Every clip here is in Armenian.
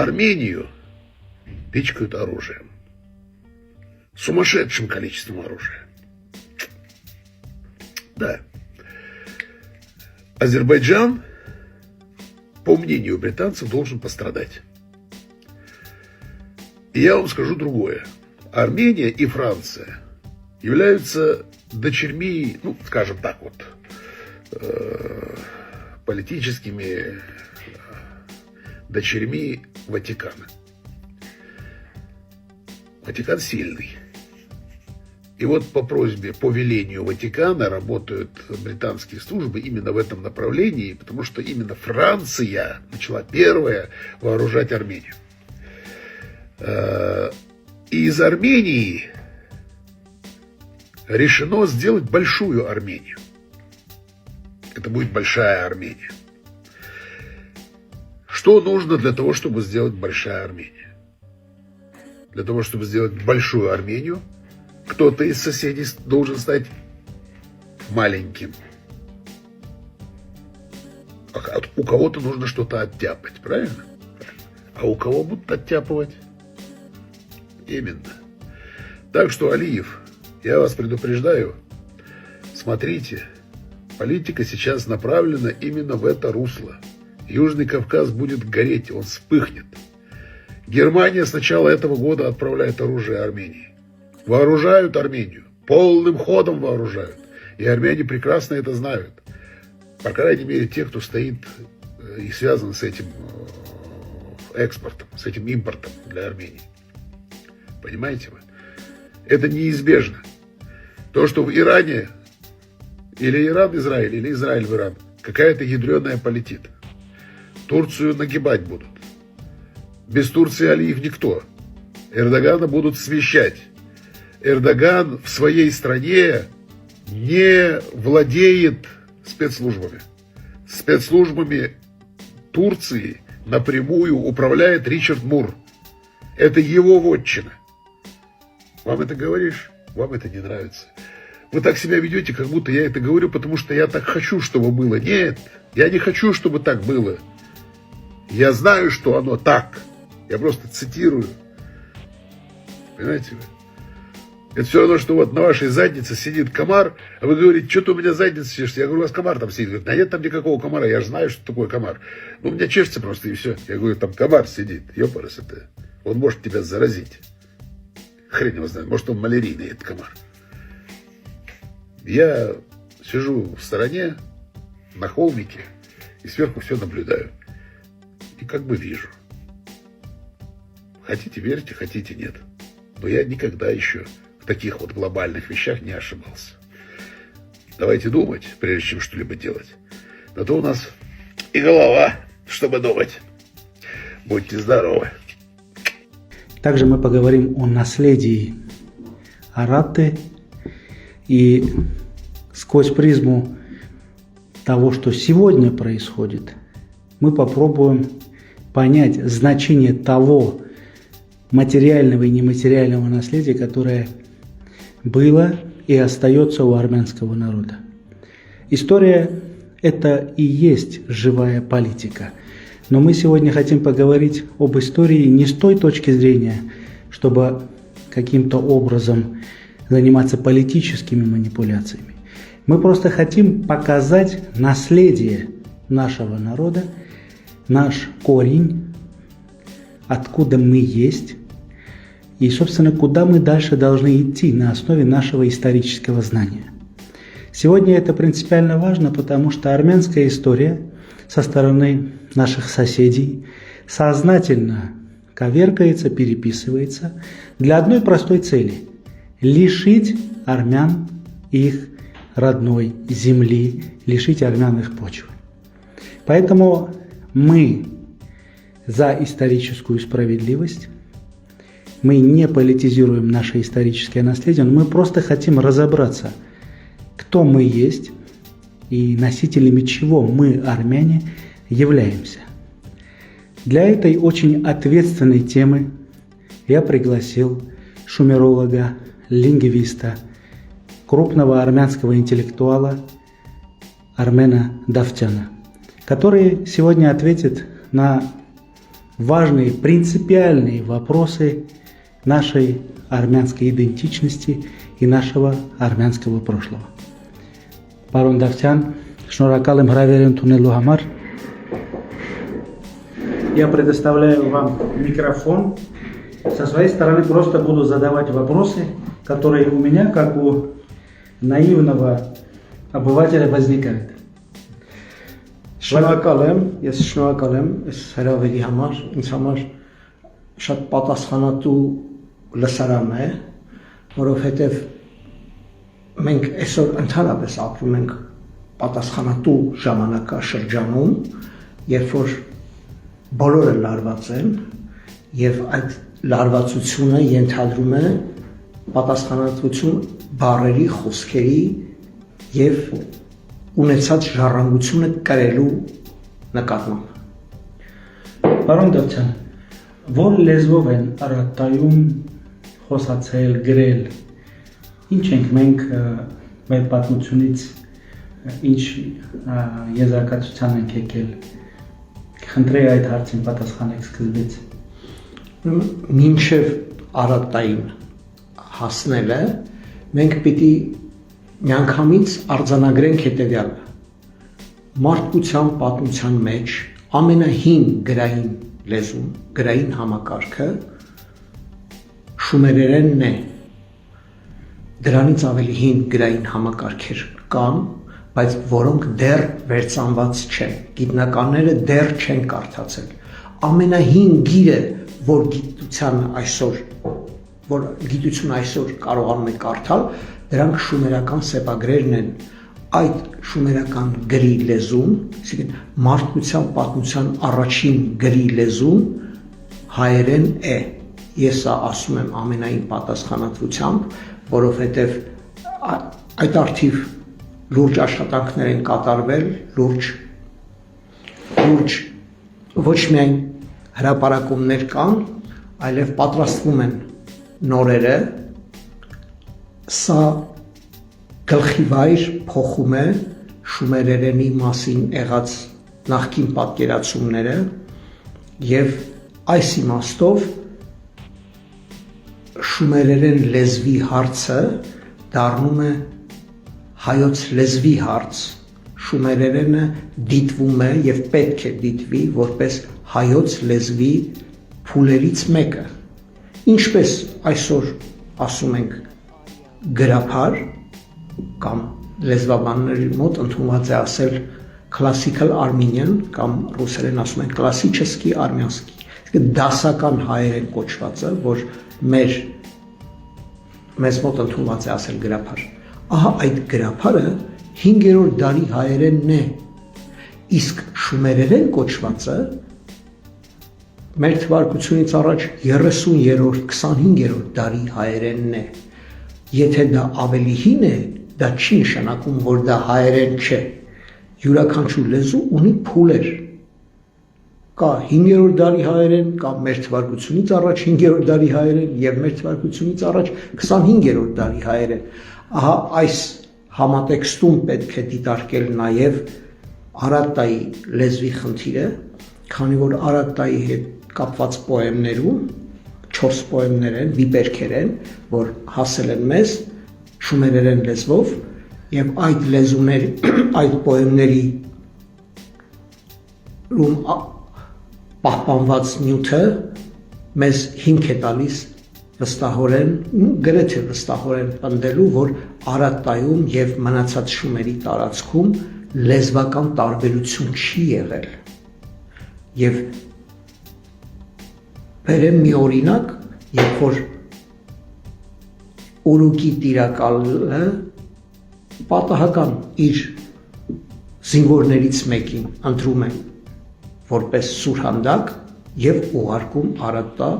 Армению пичкают оружием. Сумасшедшим количеством оружия. Да. Азербайджан, по мнению британцев, должен пострадать. И я вам скажу другое. Армения и Франция являются дочерьми, ну, скажем так вот, политическими дочерьми Ватикана. Ватикан сильный. И вот по просьбе, по велению Ватикана работают британские службы именно в этом направлении, потому что именно Франция начала первая вооружать Армению. И из Армении решено сделать большую Армению. Это будет большая Армения. Что нужно для того, чтобы сделать большая Армения? Для того, чтобы сделать большую Армению, кто-то из соседей должен стать маленьким. У кого-то нужно что-то оттяпать, правильно? А у кого будут оттяпывать? Именно. Так что, Алиев, я вас предупреждаю, смотрите, политика сейчас направлена именно в это русло. Южный Кавказ будет гореть, он вспыхнет. Германия с начала этого года отправляет оружие Армении. Вооружают Армению, полным ходом вооружают. И армяне прекрасно это знают. По крайней мере, те, кто стоит и связан с этим экспортом, с этим импортом для Армении. Понимаете вы? Это неизбежно. То, что в Иране, или Иран, Израиль, или Израиль в Иран, какая-то ядреная полетит. Турцию нагибать будут. Без Турции, Алиев, никто. Эрдогана будут смещать. Эрдоган в своей стране не владеет спецслужбами. Спецслужбами Турции напрямую управляет Ричард Мур. Это его вотчина. Вам это говоришь? Вам это не нравится. Вы так себя ведете, как будто я это говорю, потому что я так хочу, чтобы было. Нет, я не хочу, чтобы так было. Я знаю, что оно так. Я просто цитирую. Понимаете вы? Это все равно, что вот на вашей заднице сидит комар, а вы говорите, что-то у меня задница чешется. Я говорю, у вас комар там сидит. Говорит, да нет там никакого комара, я же знаю, что такое комар. Ну, у меня чешется просто, и все. Я говорю, там комар сидит. Ёпарас это. Он может тебя заразить. Хрен его знает. Может, он малярийный, этот комар. Я сижу в стороне, на холмике, и сверху все наблюдаю. И как бы вижу. Хотите верьте, хотите нет. Но я никогда еще в таких вот глобальных вещах не ошибался. Давайте думать, прежде чем что-либо делать. На то у нас и голова, чтобы думать. Будьте здоровы. Также мы поговорим о наследии Араты и сквозь призму того, что сегодня происходит, мы попробуем понять значение того материального и нематериального наследия, которое было и остается у армянского народа. История – это и есть живая политика. Но мы сегодня хотим поговорить об истории не с той точки зрения, чтобы каким-то образом заниматься политическими манипуляциями. Мы просто хотим показать наследие нашего народа, наш корень, откуда мы есть, и, собственно, куда мы дальше должны идти на основе нашего исторического знания. Сегодня это принципиально важно, потому что армянская история со стороны наших соседей сознательно коверкается, переписывается для одной простой цели – лишить армян их родной земли, лишить армян их почвы. Поэтому мы за историческую справедливость, мы не политизируем наше историческое наследие, но мы просто хотим разобраться, кто мы есть и носителями чего мы, армяне, являемся. Для этой очень ответственной темы я пригласил шумеролога, лингвиста, крупного армянского интеллектуала Армена Давтяна, который сегодня ответит на важные, принципиальные вопросы нашей армянской идентичности и нашего армянского прошлого. Պարոն Դավթյան, շնորհակալ եմ հրավեր ընդունելու համար. Я предоставляю вам микрофон. Со своей стороны просто буду задавать вопросы, которые у меня, как у наивного обывателя, возникают. Շնորհակալ եմ, ես շնորհակալ եմ այս հրավերի համար, ինձ համար շատ պատասխանատու լսարան է, որովհետև մենք այսօր ընդհանրապես ապրում ենք պատասխանատու ժամանակաշրջանում, երբ որ բոլորը լարված են եւ այդ լարվածությունը ենթադրում է պատասխանատվություն բառերի, խոսքերի եւ ունեցած ժառանգությունը կրելու նկատմամբ։ Պարոն Դավթյան, որ լեզվով են Արարատայում խոսացել, գրել, ինչ ենք մենք մեր պատմությունից, ինչ եզրակացության ենք եկել, խնդրեի այդ հարցին պատասխանեք սկզբից։ Մինչև Արարատային հասնելը մենք պիտի միանգամից արձանագրենք հետևյալը. մարդկության պատմության մեջ ամենահին գրային լեզուն, գրային համակարգը շումերերենն է։ Դրանից ավելի հին գրային համակարգեր կան, բայց որոնք դեռ վերծանված չեն, գիտնականները դեռ չեն կարդացել։ Ամենահին գիրը, որ գիտությունը այսօր կարողանում է կարդալ, դրանք շումերական սեպագրերն են։ Այդ շումերական գրի լեզուն, այսինքն մարդկության պատմության առաջին գրի լեզուն հայերեն է։ Ես սա ասում եմ ամենայն պատասխանատվությամբ, որովհետև այդ արդիվ լուրջ աշխատանքներ են կատարվել, լուրջ ոչ միայն հրապարակումներ կան, այլև պատրաստվում են նորերը։ Սա գլխիվայր փոխում է շումերերենի մասին եղած նախկին պատկերացումները եւ այս իմաստով շումերերեն լեզվի հարցը դառնում է հայոց լեզվի հարց։ Շումերերենը դիտվում է եւ պետք է դիտվի որպես հայոց լեզվի փուլերից մեկը։ Ինչպես այսօր ասում ենք գրաբար կամ լեզվաբանների մոտ ընդունված է ասել classical armenian կամ ռուսերեն ասում են классический армянский։ Իսկ դասական հայերեն կոչվածը, որ մեզ մոտ ընդունված է ասել գրաբար։ Ահա այդ գրաբարը 5-րդ դարի հայերենն է, իսկ շումերերեն կոչվածը մեր թվարկությունից առաջ 30-րդ, 25-րդ դարի հայերենն է։ Եթե դա ավելի հին է, դա չի նշանակում, որ դա հայերեն չէ։ Յուրաքանչյուր լեզու ունի փուլեր։ Կա 5-րդ դարի հայերեն, կա մեր թվարկությունից առաջ 5-րդ դարի հայերեն եւ մեր թվարկությունից առաջ 25-րդ դարի հայերեն։ Ահա այս համատեքստում պետք է դիտարկել նաեւ Արարատայի լեզվի խնդիրը, քանի որ Արարատայի հետ կապված պոեմներում 4 պոեմներ են, վիպերքեր են, որ հասել են մեզ շումերերեն լեզվով եւ այդ լեզուների, այդ պոեմների պահպանված նյութը մեզ հիմք է տալիս վստահորեն, գրեթե վստահորեն պնդելու, որ Արարատայում եւ մնացած շումերի տարածքում լեզվական տարբերություն չի եղել։ Եվ բերեմ մի օրինակ, երբ որ Ուրուկի տիրակալը պատահական իր զինվորներից մեկին ընտրում է որպես սուրհանդակ եւ ուղարկում Արարատա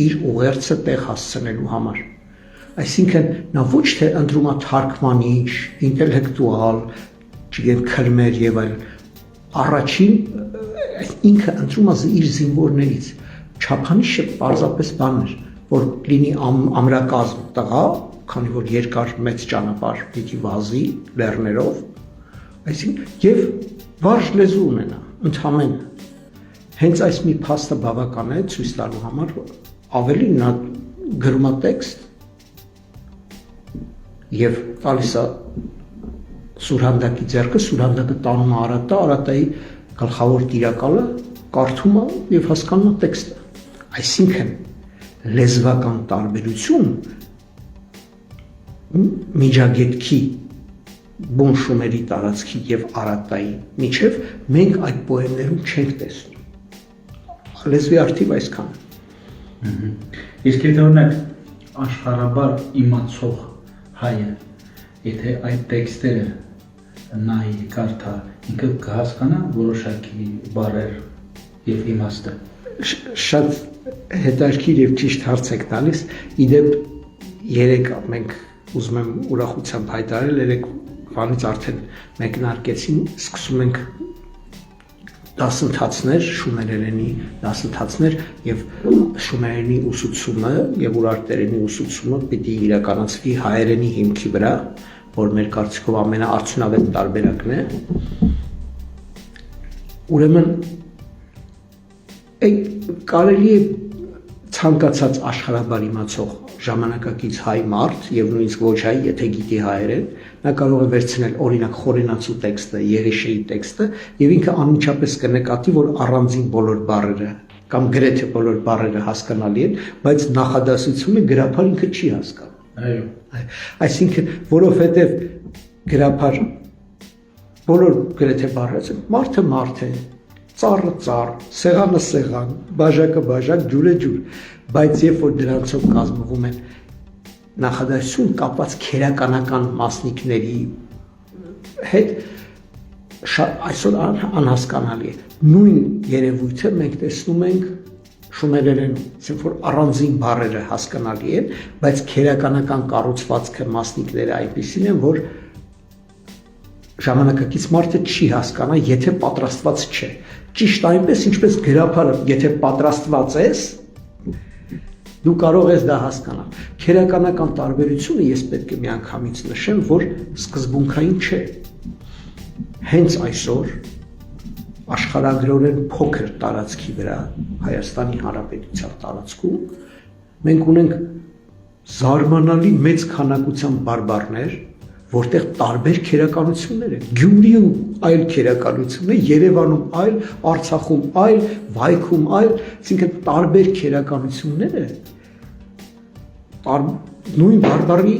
իր ուղերձը տեղ հասցնելու համար։ Այսինքն նա ոչ թե ընտրում է թարգմանիչ, ինտելեկտուալ, չգիտեմ, քրմեր եւ այլ, առաջին ինքը ընտրում է իր զինվորներից։ Չափանիշը պարզապես բան էր, որ լինի ամրակազմ տղա, քանի որ երկար մեծ ճանապարհ պիտի վազի լեռներով, այսինքն եւ վարժ լեզու ունենա ընդհանրապես։ Հենց այս մի փաստը բավական է ցույց տալու համար, ավելի նա գրում է տեքստ եւ տալիս է Սուրհանդակի ձեռքը, Սուրհանդակը տանում է Արատա, Արատայի գլխավոր տիրակալը կարդում է եւ հասկանում է տեքստը։ Այսինքն լեզվական տարբերություն միջագետքի բուն շումերի տարածքի եւ Արատայի միջև մենք այդ պոեմներում չենք տեսնում։ Լեզվի արդիվ այսքան։ Իսկ եթե օրինակ աշխարհաբար իմացող հայը, եթե այդ տեքստերը նայի կարդա, ինքը կհասկանա որոշակի բառեր եւ իմաստը։ Շատ հետաքրքիր եւ ճիշտ հարց եք տալիս։ Իդեպ երեք մենք ուզում եմ ուրախությամբ հայտարարել, երեք բանից արդեն մեկնարկեցին, սկսում ենք դասընթացներ, շումերերենի դասընթացներ եւ շումերենի ուսուցումը եւ ուրարտերենի ուսուցումը պիտի իրականացվի հայերենի հիմքի վրա, որ մեր կարծիքով ամենաարդյունավետ տարբերակն է։ Ուրեմն կարելի է ցանկացած աշխարհաբար իմացող ժամանակակից հայ մարդ եւ նույնիսկ ոչ հայ, եթե գիտի հայերեն, նա կարող է վերցնել օրինակ Խորենացու տեքստը, Եղիշեի տեքստը եւ ինքը անմիջապես կնկատի, որ առանձին բոլոր բառերը կամ գրեթե բոլոր բառերը հասկանալի են, բայց նախադասությունը գրաբար ինքը չի հասկանում։ Այո։ Այսինքն, որովհետեւ գրաբար բոլոր գրեթե բառերը մարդը մարդ է, ծառը ծառ, սեղանը սեղան, բաժակը բաժակ, ջուրը ջուր, բայց երբ որ դրանցով կազմվում են նախադասություն կապված քերականական մասնիկների հետ, այսօր անհասկանալի է։ Նույն երևույթը մենք տեսնում ենք շումերերենում, ասենք որ առանձին բառերը հասկանալի են, բայց քերականական կառուցվածքը մասնիկները այնպիսին են, որ ժամանակակից մարդը չի հասկանա, եթե պատրաստված չէ։ Ճիշտ այնպես, ինչպես գրաբարը, եթե պատրաստված ես, դու կարող ես դա հասկանալ։ Քերականական տարբերությունը ես պետք է միանգամից նշեմ, որ սկզբունքային չէ։ Հենց այսօր աշխարհագրորեն փոքր տարածքի վրա, Հայաստանի Հանրապետության տարածքում, մենք ունենք զարմանալի մեծ քանակությամբ բարբառներ, որտեղ տարբեր քերականություններ են։ Գյումրիում այլ քերականություն է, Երևանում այլ, Արցախում այլ, Վայքում այլ, այսինքն տարբեր քերականությունները նույն բարբառի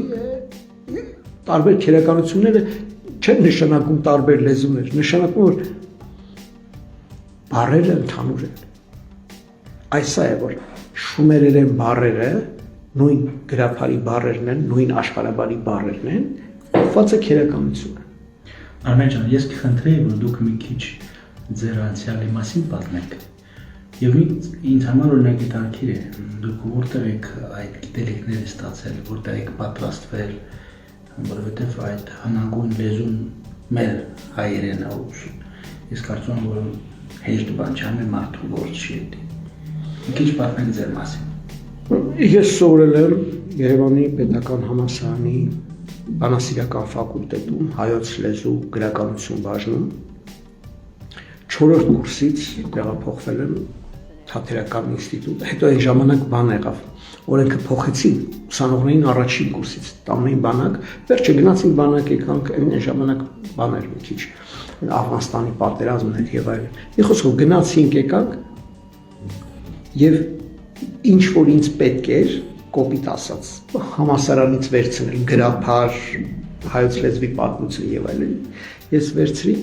տարբեր քերականությունները չեն նշանակում տարբեր լեզուներ, նշանակում որ բառերը ընդհանուր են։ Այս է որ շումերերեն բառերը նույն գրաբարի բառերն են, նույն աշխարհաբարի բառերն են, կապված է քերականությունը։ Արմեն ջան, ես կխնդրեի, որ դուք մի քիչ ձեր անցյալի մասին պատմեք։ Եվ ինձ համար օրինակ հետաքրքիր է, դուք որտեղ եք այդ գիտելիքները ստացել, որտեղ եք պատրաստվել, որովհետև այդ հնագույն լեզուն մեր հայերեն է ուսում։ Ես կարծում եմ, որ հեշտ բան չանե մարդու գործ չի դա։ Մի քիչ պատմեք ձեր մասին։ Ես սովորել եմ Երևանի պետական համալսարանի բանասիրական ֆակուլտետում հայոց լեզու գրականություն բաժնում 4-րդ կուրսից տեղափոխվել եմ Թատերական ինստիտուտ, հետո այն ժամանակ բան եղավ, օրենքը փոխեցին, ուսանողներին առաջին կուրսից տանեին բանակ, վերջը գնացին բանակ եկանք, այն ժամանակ բան էր մի քիչ, Աֆղանստանի պատերազմն էր եւ այլն։ Մի խոսքով գնացինք եկանք եւ ինչ որ ինձ պետք էր, կոպիտ ասած, համասարանից վերցնել գրաբար, հայոց լեզվի պատմություն եւ այլն, ես վերցրի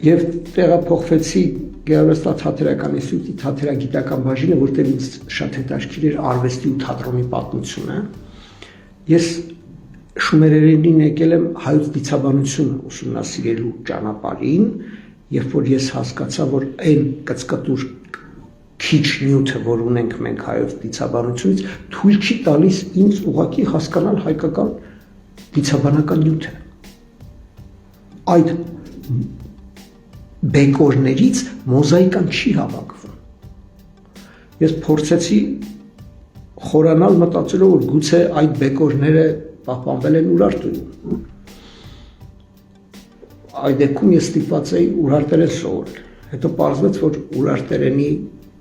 եւ տեղափոխվեցի Գեղարվեստա-թատերական ինստիտուտի թատերագիտական բաժինը, որտեղ ինձ շատ հետաքրքիր էր արվեստի ու թատրոնի պատմությունը։ Ես շումերերենին եկել եմ հայոց դիցաբանությունը ուսումնասիրելու ճանապարհին, երբ որ ես հասկացա, որ այն կծկտուր քիչ նյութը, որ ունենք մենք հայոց դիցաբանությունից, թույլ չի տալիս ինձ ուղղակի հասկանալ հայկական դիցաբանական նյութը։ Այդ բեկորներից մոզաիկան չի հավաքվում։ Ես փորձեցի խորանալ մտածելով, որ գուցե այդ բեկորները պահպանվել են Ուրարտուում։ Այդ դեպքում ես ստիպված էի ուրարտերեն սովորել։ Հետո պարզվեց, որ Ուրարտերենի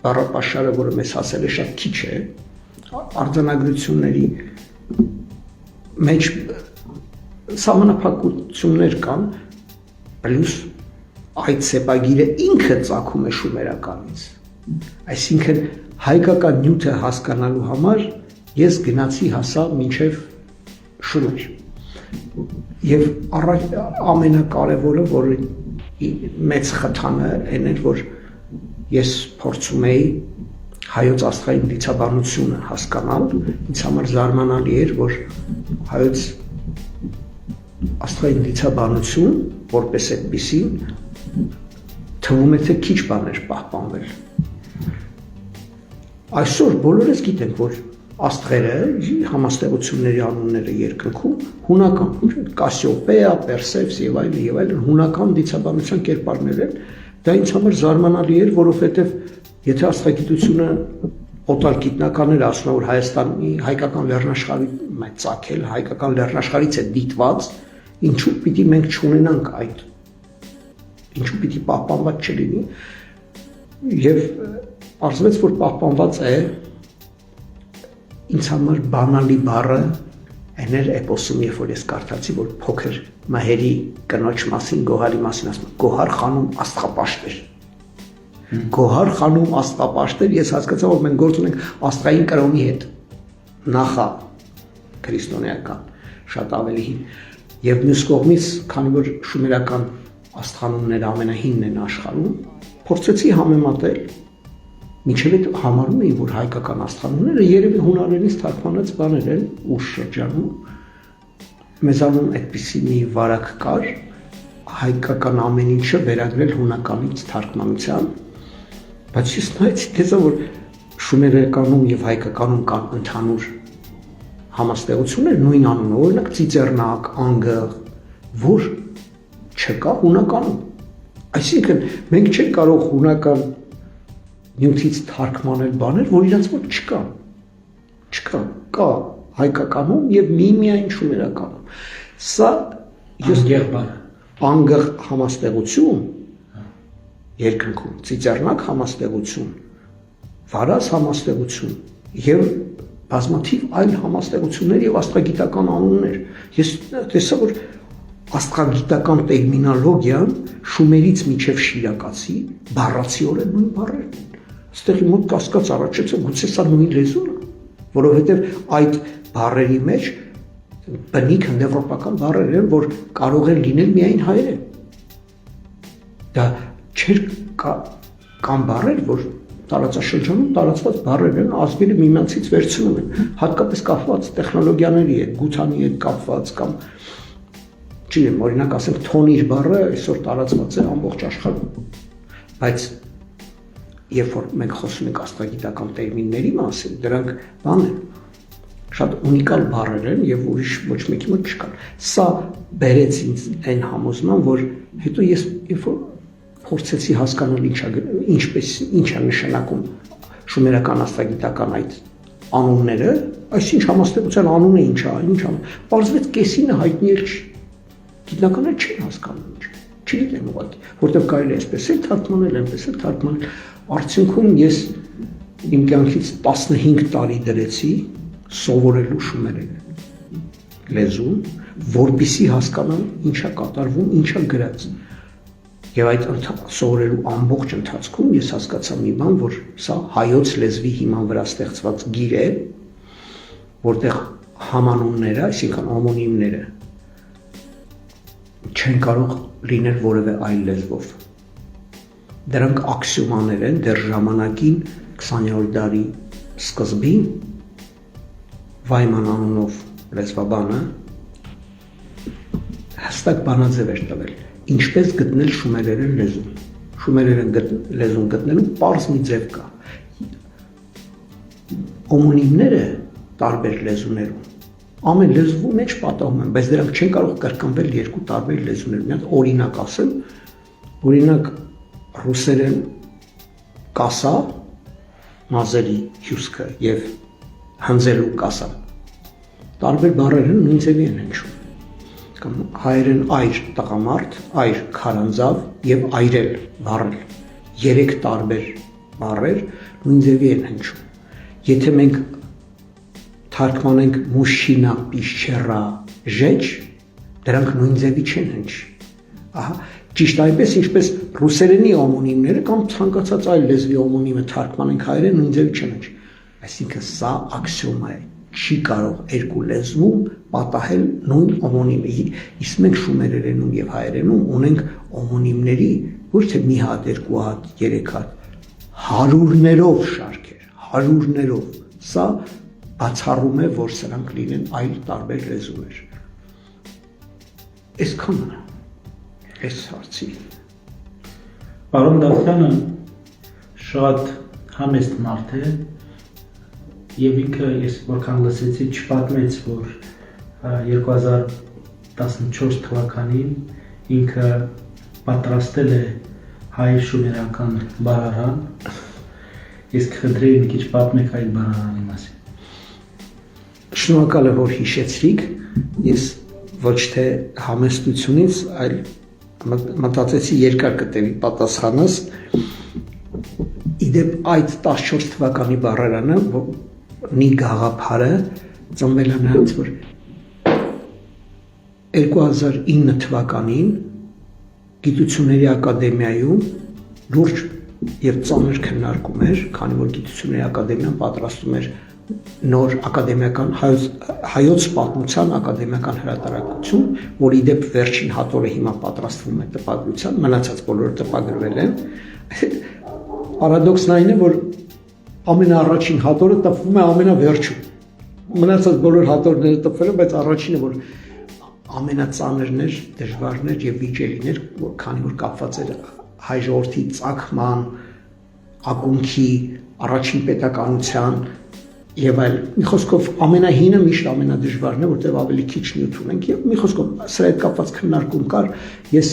բառապաշարը, որը մեզ հասել է, շատ քիչ է, արձանագրությունների մեջ սահմանափակություններ կան, պլյուս այդ սեպագիրը ինքը ծագում է շումերականից։ Այսինքն հայկական նյութը հասկանալու համար ես գնացի հասա մինչև Շումեր։ Եվ ամենակարևորը, որ մեծ խթանը այն էր, որ ես փորձում էի հայոց աստղային դիցաբանությունը հասկանալ, ինձ համար զարմանալի էր, որ հայոց աստղային դիցաբանություն, որպես այդպիսին, թվում է թե քիչ բաներ պահպանվել։ Այսօր բոլորս գիտենք, որ աստղերը, համաստեղությունների անունները երկնքում հունական, Կասիոպեա, Պերսևս եւ այլն հունական դիցաբանության կերպարներ են։ Դա ինձ համար զարմանալի էր, որովհետեւ եթե աստղագիտությունը օտար գիտնականները ասում են, որ Հայաստանի հայկական լեռնաշխարհի ծագել, հայկական լեռնաշխարհից է դիտված, ինչու պիտի մենք չունենանք այդ, ինչու պիտի պահպանված չլինի, եւ պարզվեց, որ պահպանված է ինձ համար բանալի բառը այն էր էպոսում, երբ որ ես կարդացի, որ փոքր մահերի կնոջ մասին, Գոհարի մասին ասում, Գոհար խանում աստղապաշտեր։ Գոհար խանում աստղապաշտեր, ես հասկացա, որ մենք գործ ունենք աստղային կրոնի հետ, նախա քրիստոնեական, շատ ավելի հին։ Եվ մյուս կողմից, քանի որ շումերական աստղանունները ամենահինն են աշխարհում, փորձեցի համեմատել, մինչև այդ համարում էին, որ հայկական աստղանունները երևի հունարենից թարգմանած բաներ են ուշ շրջանում, մեզանում այդպիսի մի վարակ կար, հայկական ամեն ինչը վերագրել հունականից թարգմանության, բայց ես նայեցի թեզա, որ շումերականում եւ հայկականում կան ընդհանուր համաստեղություններ նույն անունը, օրինակ Ծիծեռնակ, Անգղ, որ չկա հունականում։ Այսինքն մենք չենք կարող հունական նյութից թարգմանել բաներ, որ իրենց մոտ չկան։ Չկա, կա հայկականում եւ միայն շումերականում։ Սա Անգղ համաստեղություն երկնքում, Ծիծեռնակ համաստեղություն, Վարազ համաստեղություն եւ բազմաթիվ այլ համաստեղություններ եւ աստղագիտական անուններ։ Ես տեսա, որ աստղագիտական տերմինոլոգիան շումերից մինչև շիրակացի բառացիորեն նույն բառերն են։ Այստեղի մոտ կասկած առաջացավ, գուցե սա նույն լեզուն է, որովհետեւ այդ բառերի մեջ բնիկ հնդեվրոպական բառեր են, որ կարող են լինել միայն հայերեն։ Դա չէր կան բառեր, որ տարածաշրջանում տարածված բառեր են, ազգերը միմյանցից վերցնում են, հատկապես կապված տեխնոլոգիաների հետ, գութանի հետ կապված կամ չգիտեմ, օրինակ ասենք թոնիր բառը այսօր տարածված է ամբողջ աշխարհում, բայց երբ որ մենք խոսում ենք աստղագիտական տերմինների մասին, դրանք բան են, շատ ունիկալ բառեր են եւ ուրիշ ոչ մեկի մոտ չկան։ Սա բերեց ինձ այն համոզման, որ հետո ես երբ որ փորձեցի հասկանալ ինչ է նշանակում շումերական աստղագիտական այդ անունները, այսինչ համաստեղության անունը ինչ է, պարզվեց կեսինը հայտնի էլ չի։ Գիտնականները չեն հասկանում ինչ, չգիտեմ ուղղակի, որտեղ կարելի է այսպես էլ թարգմանել, այնպես էլ թարգմանել։ Արդյունքում ես իմ կյանքից 15 տարի դրեցի սովորելու շումերեն լեզուն, որպեսզի հասկանամ ինչա կատարվում, ինչա գրած։ Եվ այդ սովորելու ամբողջ ընթացքում ես հասկացա մի բան, որ սա հայոց լեզվի հիման վրա ստեղծված գիր է, որտեղ համանունները, այսինքն օմոնիմները չեն կարող լինել որևէ այլ լեզվով։ Դրանք աքսիոմաներ են դեռ ժամանակին 20-րդ դարի սկզբին Վայման անունով լեզվաբանը հստակ բանաձև էր տվել, ինչպես գտնել շումերերեն լեզուն։ Շումերերեն լեզուն գտնելու պարզ մի ձև կա։ Օմոնիմները տարբեր լեզուներում ամեն լեզվու մեջ պատահում են, բայց դրանք չեն կարող կրկնվել երկու տարբեր լեզուներում։ Մի հատ օրինակ ասեմ, օրինակ ռուսերեն կասա, մազերի հյուսքը եւ հնձելու կասա։ Տարբեր բառեր են նույն ձևի են հնչում։ Կամ հայերեն այր տղամարդ, այր քարանձավ եւ այրել բառել։ 3 տարբեր բառեր նույն ձևի են հնչում։ Եթե մենք թարգմանենք մուշինա, պիշչերա, ժեջ, դրանք նույն ձևի չեն հնչի։ Ահա, ճիշտ այնպես ինչպես ռուսերենի օմոնիմները կամ ցանկացած այլ լեզվի օմոնիմը թարգմանենք հայերեն նույն ձևի չեն հնչի։ Այսինքն սա աքսիոմա է, չի կարող երկու լեզվում պատահել նույն օմոնիմը։ Իսկ մենք շումերերենում եւ հայերենում ունենք օմոնիմների ոչ թե մի հատ, երկու հատ, երեք հատ, հարյուրներով շարքեր, հարյուրներով։ Սա բացառում է, որ սրանք լինեն այլ տարբեր լեզուներ։ Այսքանն է այս հարցի։ Պարոն Դավթյանը շատ համեստ մարդ է եւ ինքը ես որքան լսեցի չպատմեց, որ 2014 թվականին ինքը պատրաստել է հայ շումերական բառարան, իսկ խնդրեի մի քիչ պատմեք այդ բառարանի մասին։ Շնորհակալ եմ, որ հիշեցրիք, ես ոչ թե համեստությունից, այլ մտածեցի երկար կտևի պատասխանս, իդեպ այդ 14 թվականի բառարանը, նի գաղափարը ծնվել է նրանց, որ 2009 թվականին Գիտությունների ակադեմիայում լուրջ եւ ծանր քննարկում էր, քանի որ Գիտությունների ակադեմիան պատրաստում էր նոր ակադեմիական հայոց պատմության ակադեմիական հրատարակություն, որի դեպ վերջին հատորը հիմա պատրաստվում է տպագրության, մնացած բոլորը տպագրվել են։ Պարադոքսն այն է, որ ամենաառաջին հատորը տպվում է ամենավերջում։ Մնացած բոլոր հատորները տպվել են, բայց առաջինը, որ ամենածանրն էր, դժվարն էր եւ վիճելին էր, քանի որ կապված էր հայ ժողովրդի ծագման, ակունքի, առաջին պետականության եւ այլ։ Մի խոսքով ամենահինը միշտ ամենադժվարն է, որտեղ ավելի քիչ նյութ ունենք եւ մի խոսքով սրա հետ կապված քննարկում կար, ես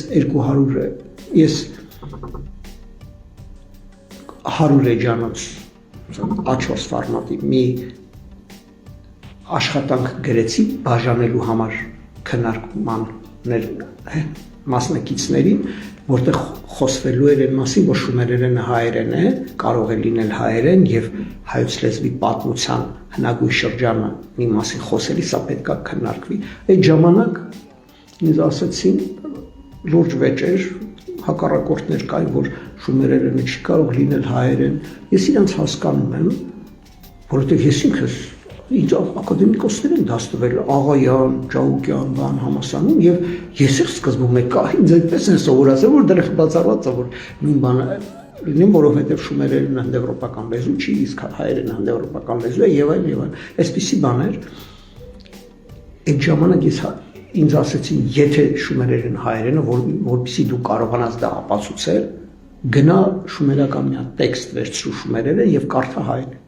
100 էջանոց A4 ֆորմատի մի աշխատանք գրեցի բաժանելու համար քննարկմաններ մասնակիցներին, որտեղ խոսվելու էր այն մասին, որ շումերերենը հայերեն է, կարող է լինել հայերեն եւ հայոց լեզվի պատմության հնագույն շրջանը մի մասին խոսելի, սա պետք է քննարկվի։ Այդ ժամանակ ինձ ասացին լուրջ վեճեր, հակառակորդներ կային, որ շումերերենը չի կարող լինել հայերեն։ Ես իրանց հասկանում եմ, որովհետեւ ես ինքս ինձ ակադեմիկոսներ են դաստվել Աղայան, Ջաուկյան, բան համասանում եւ ես էլ սկզբում եկա ինձ այդպես են սովորացել, որ դեռ բացառված է, որ նույն բանը լինի, որովհետեւ շումերերենը հնդեվրոպական լեզու չի, իսկ հայերենը հնդեվրոպական լեզու է եւ այլ եւ այլ։ Այսպիսի բաներ այդ ժամանակ ես ինձ ասեցին, եթե շումերերեն հայերենը, որպեսզի դու կարողանաս դա ապացուցել, գնա շումերական մի հատ տեքստ վերցրու շումերերեն եւ կարդա հայերեն։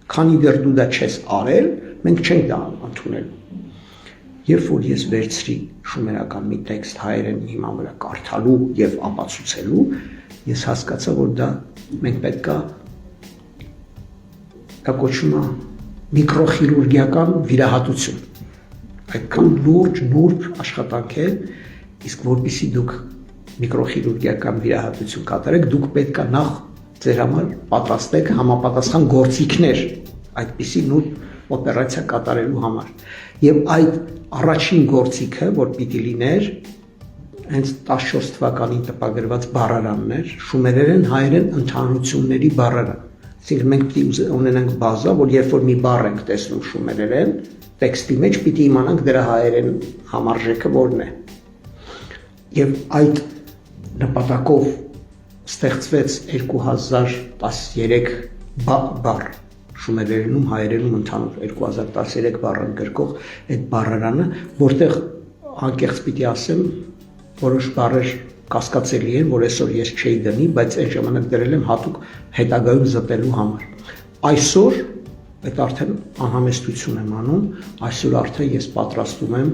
Քանի դեռ դու դա չես արել, մենք չենք դա ընդունել։ Երբ որ ես վերցրի շումերական մի տեքստ հայերեն հիման վրա կարդալու եւ ապացուցելու, ես հասկացա, որ դա մենք պետքա դա կոչվում է միկրոխիրուրգիական վիրահատություն։ Այդքան լուրջ նուրբ աշխատանք է, իսկ որպեսզի դուք միկրոխիրուրգիական վիրահատություն կատարեք, դուք պետքա նախ ձեր համար պատրաստեք համապատասխան գործիքներ այդպիսի նուրբ օպերացիա կատարելու համար։ Եվ այդ առաջին գործիքը, որ պիտի լիներ, հենց 14 թվականին տպագրված բառարանն էր, շումերերեն հայերեն ընդհանրությունների բառարան։ Այսինքն մենք պիտի ունենանք բազա, որ երբ որ մի բառ ենք տեսնում շումերերեն, տեքստի մեջ պիտի իմանանք դրա հայերեն համարժեքը որն է։ Եվ այդ նպատակով ստեղծվեց 2013 բառ շումերերենում հայերենում ընդհանուր 2013 բառ գրկող այդ բառարանը, որտեղ անկեղծ պիտի ասեմ, որոշ բառեր կասկածելի են, որ այսօր ես չէի դնի, բայց այն ժամանակ դրել եմ հատուկ հետագայում զտելու համար։ Այսօր այդ արդեն անհամեստություն եմ անում, այսօր արդեն ես պատրաստում եմ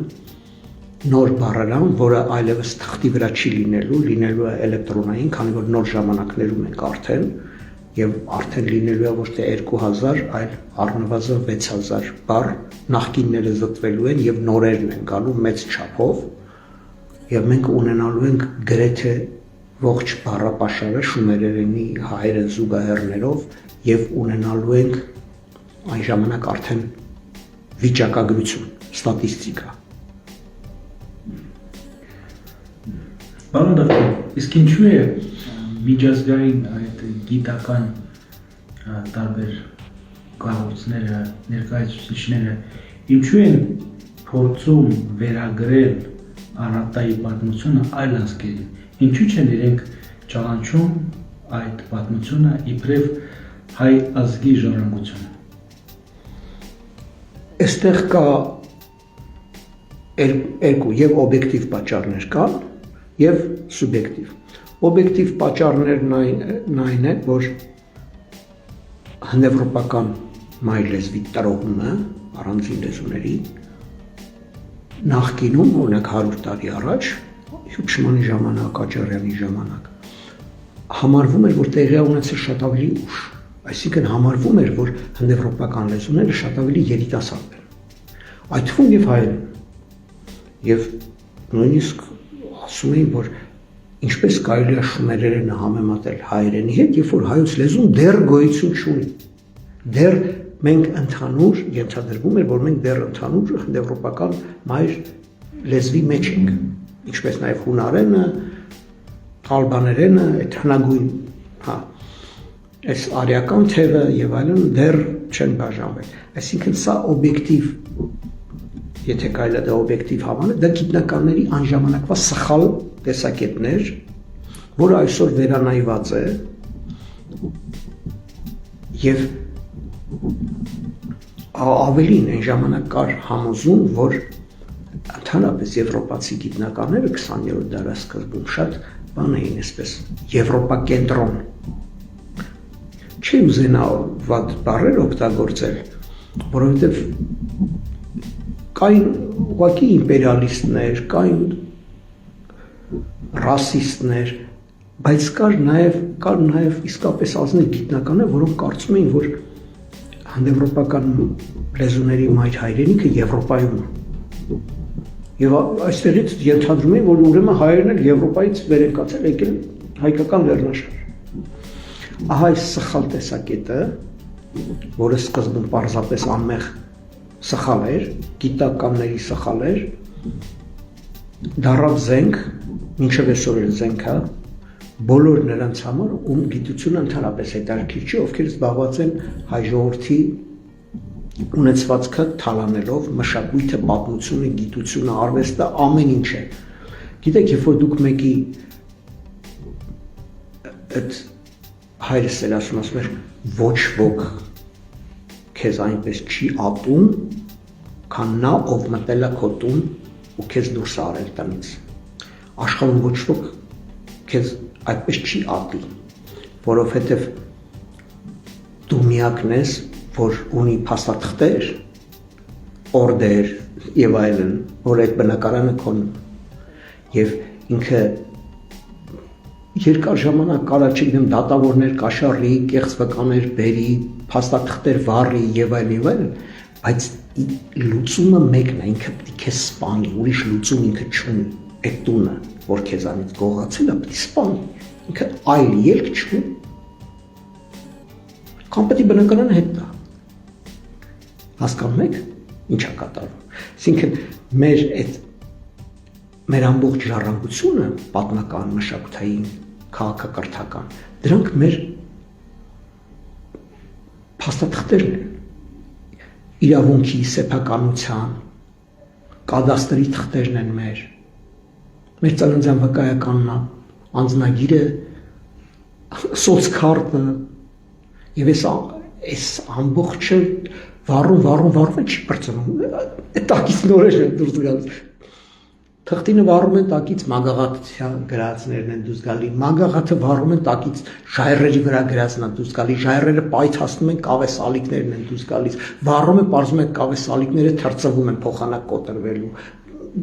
նոր բառարան, որը այլևս թղթի վրա չի լինելու է էլեկտրոնային, քանի որ նոր ժամանակներում ենք արդեն, եւ արդեն լինելու է ոչ թե 2000, այլ առնվազն 6000 բառ, նախկինները զտվելու են եւ նորերն են գալու մեծ չափով, եւ մենք ունենալու ենք գրեթե ողջ բառապաշարը շումերերենի հայերեն զուգահեռներով եւ ունենալու ենք այն ժամանակ արդեն վիճակագրություն, ստատիստիկա։ Պարոն դոկտոր, իսկ ինչու է միջազգային այդ գիտական տարբեր կառույցները, ներկայացուցիչները ինչու են փորձում վերագրել Արարատայի պատմությունը այլ ազգերին, ինչու չեն իրենք ճանաչում այդ պատմությունը իբրև հայ ազգի ժառանգությունը։ Այստեղ կա երկու եւ օբյեկտիվ պատճառներ կան եւ սուբյեկտիվ։ Օբյեկտիվ պատճառներն այն է, որ հնդեվրոպական մայր լեզվի տրոհումը առանձին լեզուների նախկինում, օրինակ 100 տարի առաջ, Հյուբշմանի ժամանակ, Աճարյանի ժամանակ, համարվում էր, որ տեղի ունեցել շատ ավելի ուշ, այսինքն համարվում էր, որ հնդեվրոպական լեզուները շատ ավելի երիտասարդ են, այդ թվում եւ հայերեն, եւ նույնիսկ ասում էին, որ ինչպես կարելի է շումերերենը համեմատել հայերենի հետ, երբ որ հայոց լեզուն դեռ գոյություն չունի, դեռ մենք ընդհանուր ենթադրվում էր, որ մենք դեռ ընդհանուր հնդեվրոպական մայր լեզվի մեջ ենք, ինչպես նաև հունարենը, ալբաներենը, այդ հնագույն, այս արիական թևը եւ այլն դեռ չեն բաժանվել։ Այսինքն սա օբյեկտիվ, եթե կարելի է դա օբյեկտիվ համարել, դա գիտնականների այն ժամանակվա սխալ տեսակետներ, որը այսօր վերանայված է եւ ավելին այն ժամանակ կար համոզում, որ ընդհանրապես եվրոպացի գիտնականները 20-րդ դարաշրջանում շատ բան էին այսպես եվրոպակենտրոն։ Չի ուզենա վատ բառեր օգտագործել, որովհետև կային ուղղակի իմպերիալիստներ, կային ռասիստներ, բայց կար նաև իսկապես ազնիվ գիտնականներ, որոնք կարծում էին, որ հնդեվրոպական լեզուների մայր հայրենիքը Եվրոպայում է։ Եվ այստեղից ենթադրում էին, որ ուրեմն հայերն էլ Եվրոպայից վեր են կացել, եկել հայկական լեռնաշար։ Ահա այս սխալ տեսակետը, որը սկզբում պարզապես անմեղ սխալ էր, գիտականների սխալ էր, դառավ զենք, մինչև այսօր էլ զենք է, բոլոր նրանց համար, ում գիտությունը ընդհանրապես հետաքրքիր չի, ովքեր զբաղված են հայ ժողովրդի ունեցվածքը թալանելով, մշակույթը, պատմությունը, գիտությունը, արվեստը, ամեն ինչ է։ Գիտեք, երբ որ դուք մեկի այդ հայրս էր ասում էր, ոչ ոք քեզ այնպես չի ատում, քան նա, ով մտել է քո տուն ու քեզ դուրս է արել տնից։ Աշխարհում ոչ ոք քեզ այդպես չի ատի, որովհետև դու միակն ես, որ ունի փաստաթղթեր, օրդեր եւ այլն, որ այդ բնակարանը քոնն եւ ինքը երկար ժամանակ կարա չգիտեմ դատավորներ կաշառի, կեղծ վկաներ բերի, փաստաթղթեր վառի եւ այլն, բայց լուծումը մեկն է, ինքը պետք է քեզ սպանի, ուրիշ լուծում ինքը չունի, այդ տունը, որ քեզանից գողացել է, պետք է սպանի, ինքը այլ ելք չունի, կամ պետք է բնակարանը հետ տա, հասկանում եք, ինչ է կատարվում, այսինքն մեր ամբողջ ժառանգությունը, պատմական, մշակութային, քաղաքակրթական, դրանք մեր փաստաթղթերն են, իրավունքի, սեփականության, կադաստրի թղթերն են մեր ծննդյան վկայականն, անձնագիրը, սոցքարտը, եւ այս ամբողջը վառում չի բրծնում, տակից նորեր են դուրս գալիս, թղթինը վառում են տակից մագաղաթյա գրածներն են դուրս գալի, մագաղաթը վառում են տակից ժայռերի վրա գրածն են դուրս գալի, ժայռերը պայթացնում են կավեսալիկներն են դուրս գալիս, վառում է պարզում են կավեսալիկները թրծվում են փոխանակ կոտրվելու,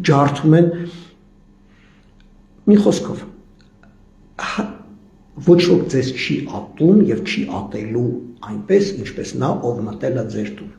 ջարդում են, մի խոսքով, ոչ ոք ձեզ չի ատում եւ չի ատելու այնպես, ինչպես նա, ով մտել է ձեր տուն։